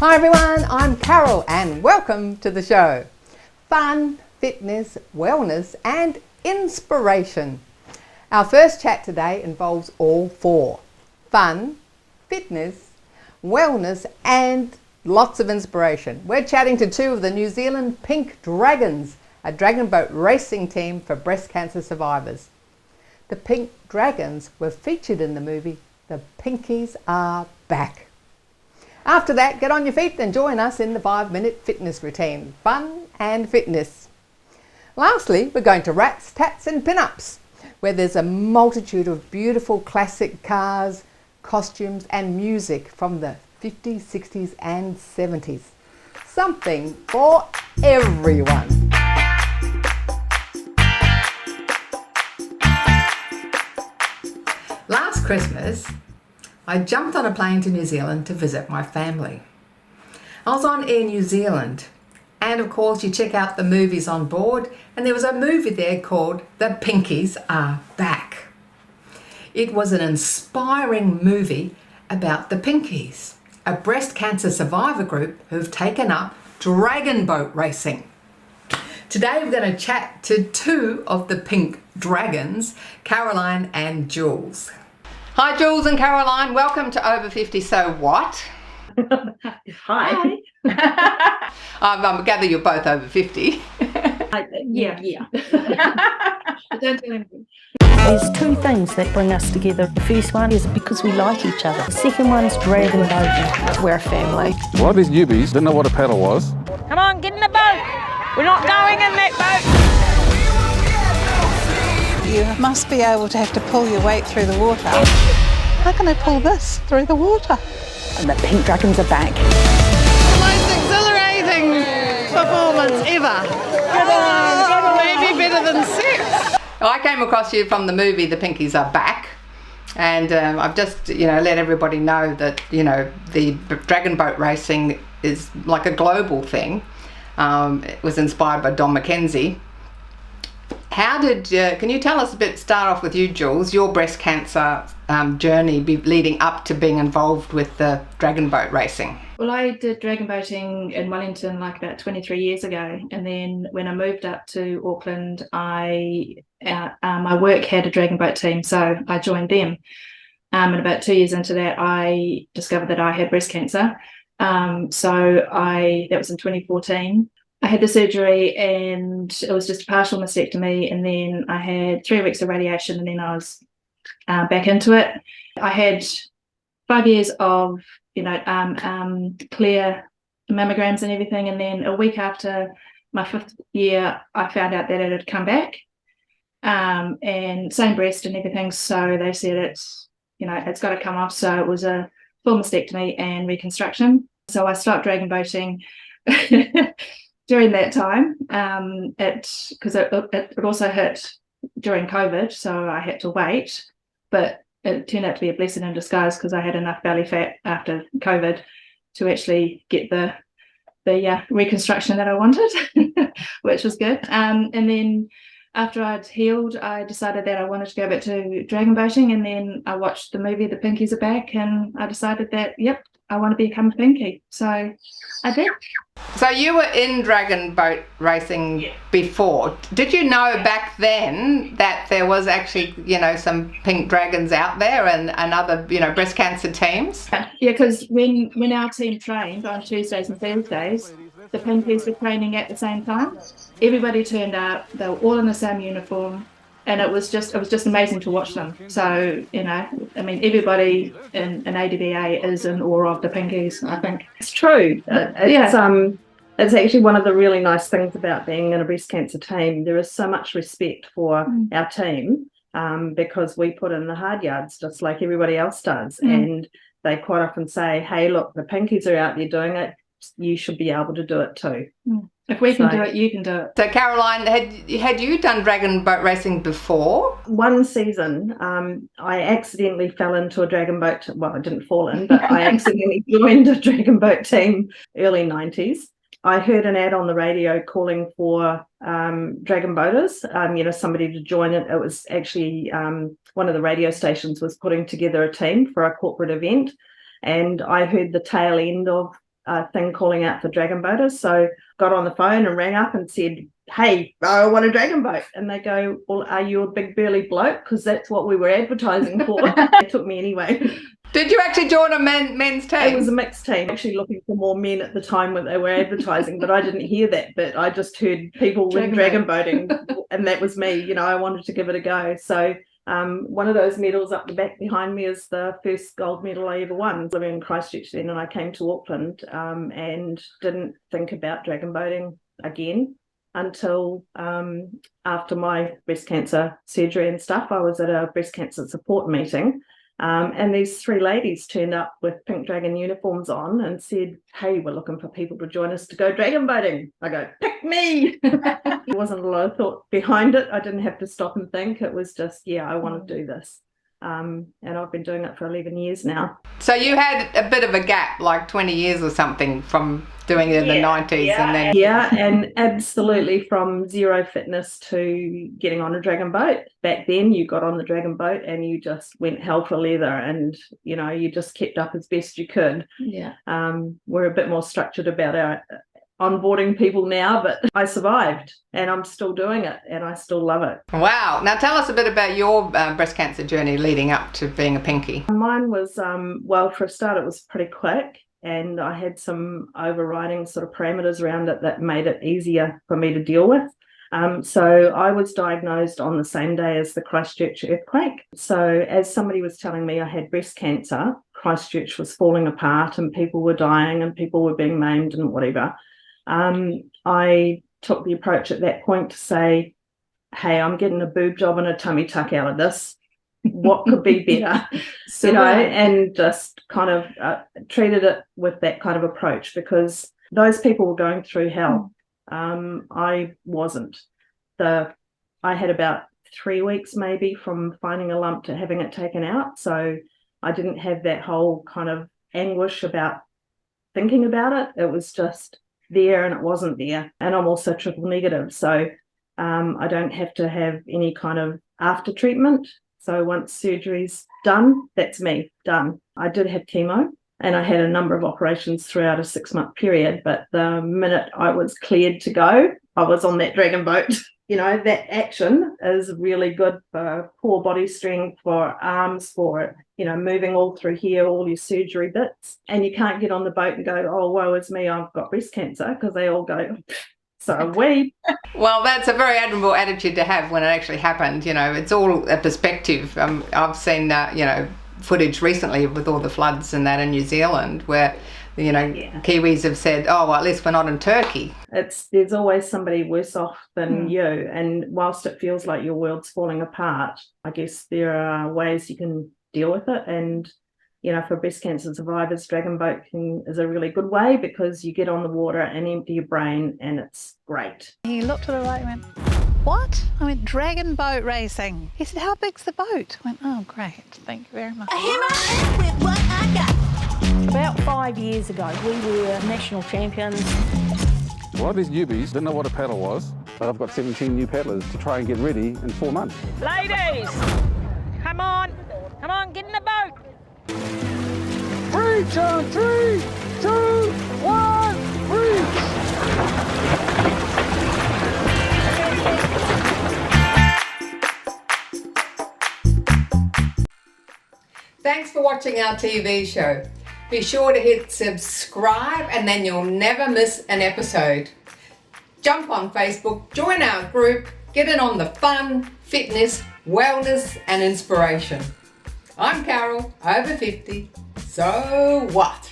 Hi everyone, I'm Carol and welcome to the show. Fun, fitness, wellness and inspiration. Our first chat today involves all four. Fun, fitness, wellness and lots of inspiration. We're chatting to two of the New Zealand Pink Dragons, a dragon boat racing team for breast cancer survivors. The Pink Dragons were featured in the movie The Pinkies Are Back. After that, get on your feet and join us in the 5-minute fitness routine. Fun and fitness. Lastly, we're going to Rats, Tats and Pin-Ups, where there's a multitude of beautiful classic cars, costumes and music from the 50s, 60s and 70s. Something for everyone. Last Christmas, I jumped on a plane to New Zealand to visit my family. I was on Air New Zealand, and of course you check out the movies on board, and there was a movie there called The Pinkies Are Back. It was an inspiring movie about the Pinkies, a breast cancer survivor group who've taken up dragon boat racing. Today we're going to chat to two of the Pink Dragons, Caroline and Jules. Hi Jules and Caroline, welcome to Over 50 So What? Hi. I gather you're both over 50. Yeah. Don't do anything. There's two things that bring us together. The first one is because we like each other. The second one's dragon boating. We're a family. A lot of these newbies didn't know what a paddle was. Come on, get in the boat. We're not going in that boat. You must be able to have to pull your weight through the water. How can I pull this through the water? And the Pink Dragons are back. The most exhilarating performance ever. Maybe better than sex. I came across you from the movie The Pinkies Are Back, and I've just let everybody know that the dragon boat racing is like a global thing. It was inspired by Don McKenzie. Can you tell us a bit, start off with you Jules, your breast cancer journey leading up to being involved with the dragon boat racing? Well, I did dragon boating in Wellington like about 23 years ago, and then when I moved up to Auckland, my work had a dragon boat team, so I joined them. And about 2 years into that, I discovered that I had breast cancer. That was in 2014. I had the surgery and it was just a partial mastectomy, and then I had 3 weeks of radiation, and then I was back into it. I had 5 years of clear mammograms and everything, and then a week after my 5th year I found out that it had come back, and same breast and everything, so they said it's got to come off. So it was a full mastectomy and reconstruction. So I stopped dragon boating during that time, because it also hit during COVID, so I had to wait, but it turned out to be a blessing in disguise because I had enough belly fat after COVID to actually get the reconstruction that I wanted, which was good. And then after I'd healed, I decided that I wanted to go back to dragon boating, and then I watched the movie The Pinkies Are Back, and I decided that, yep, I want to become a Pinky. So I did. So you were in dragon boat racing before. Did you know back then that there was actually, some pink dragons out there and other, breast cancer teams? Yeah, because when our team trained on Tuesdays and Thursdays, the Pinkies were training at the same time. Everybody turned up, they were all in the same uniform, and it was just amazing to watch them. So, everybody in ADVA is in awe of the Pinkies, I think. It's true. It's actually one of the really nice things about being in a breast cancer team. There is so much respect for our team, because we put in the hard yards just like everybody else does. And they quite often say, hey, look, the Pinkies are out there doing it. You should be able to do it too. If we can do it, you can do it. So Caroline, had you done dragon boat racing before? One season, I accidentally fell into a dragon boat. Well, I didn't fall in, but I accidentally joined a dragon boat team early 90s. I heard an ad on the radio calling for dragon boaters, somebody to join it. It was actually one of the radio stations was putting together a team for a corporate event, and I heard the tail end of thing calling out for dragon boaters. So got on the phone and rang up and said, hey, I want a dragon boat. And they go, well, are you a big burly bloke? Because that's what we were advertising for. They took me anyway. Did you actually join a men's team? It was a mixed team, actually looking for more men at the time when they were advertising, but I didn't hear that bit. I just heard people with dragon boating, and that was me. You know, I wanted to give it a go. So one of those medals up the back behind me is the first gold medal I ever won. I was living in Christchurch then, and I came to Auckland and didn't think about dragon boating again until after my breast cancer surgery and stuff. I was at a breast cancer support meeting. And these three ladies turned up with pink dragon uniforms on and said, hey, we're looking for people to join us to go dragon boating. I go, pick me. There wasn't a lot of thought behind it. I didn't have to stop and think. It was just, yeah, I want to do this. And I've been doing it for 11 years now. So you had a bit of a gap, like 20 years or something, from doing it in the 90s. And absolutely from zero fitness to getting on a dragon boat. Back then you got on the dragon boat and you just went hell for leather, and you know, you just kept up as best you could. We're a bit more structured about our onboarding people now, but I survived and I'm still doing it and I still love it. Wow. Now tell us a bit about your breast cancer journey leading up to being a Pinky. Mine was, well, for a start, it was pretty quick, and I had some overriding sort of parameters around it that made it easier for me to deal with. So I was diagnosed on the same day as the Christchurch earthquake. So as somebody was telling me I had breast cancer, Christchurch was falling apart and people were dying and people were being maimed and whatever. I took the approach at that point to say, hey, I'm getting a boob job and a tummy tuck out of this. What could be better? You know, and just kind of treated it with that kind of approach, because those people were going through hell. I wasn't. I had about 3 weeks maybe from finding a lump to having it taken out. So I didn't have that whole kind of anguish about thinking about it. It was just there and it wasn't there. And I'm also triple negative. So I don't have to have any kind of after treatment. So once surgery's done, that's me, done. I did have chemo and I had a number of operations throughout a 6-month period. But the minute I was cleared to go, I was on that dragon boat. You know, that action is really good for core body strength, for arms, for, you know, moving all through here, all your surgery bits. And you can't get on the boat and go, oh, woe is me, I've got breast cancer, because they all go, so have we. Well, that's a very admirable attitude to have when it actually happened. You know, it's all a perspective. I've seen, you know, footage recently with all the floods and that in New Zealand where, you know, Kiwis have said, oh, well, at least we're not in Turkey. There's always somebody worse off than you. And whilst it feels like your world's falling apart, I guess there are ways you can deal with it. And, you know, for breast cancer survivors, dragon boating is a really good way, because you get on the water and empty your brain and it's great. He looked to the right and went, what? I went, dragon boat racing. He said, how big's the boat? I went, oh, great. Thank you very much. About 5 years ago, we were national champions. A lot of these newbies didn't know what a paddle was, but I've got 17 new paddlers to try and get ready in 4 months. Ladies, come on, get in the boat. Reach on 3, 2, 1, reach! Thanks for watching our TV show. Be sure to hit subscribe and then you'll never miss an episode. Jump on Facebook, join our group, get in on the fun, fitness, wellness and inspiration. I'm Carol, over 50, so what?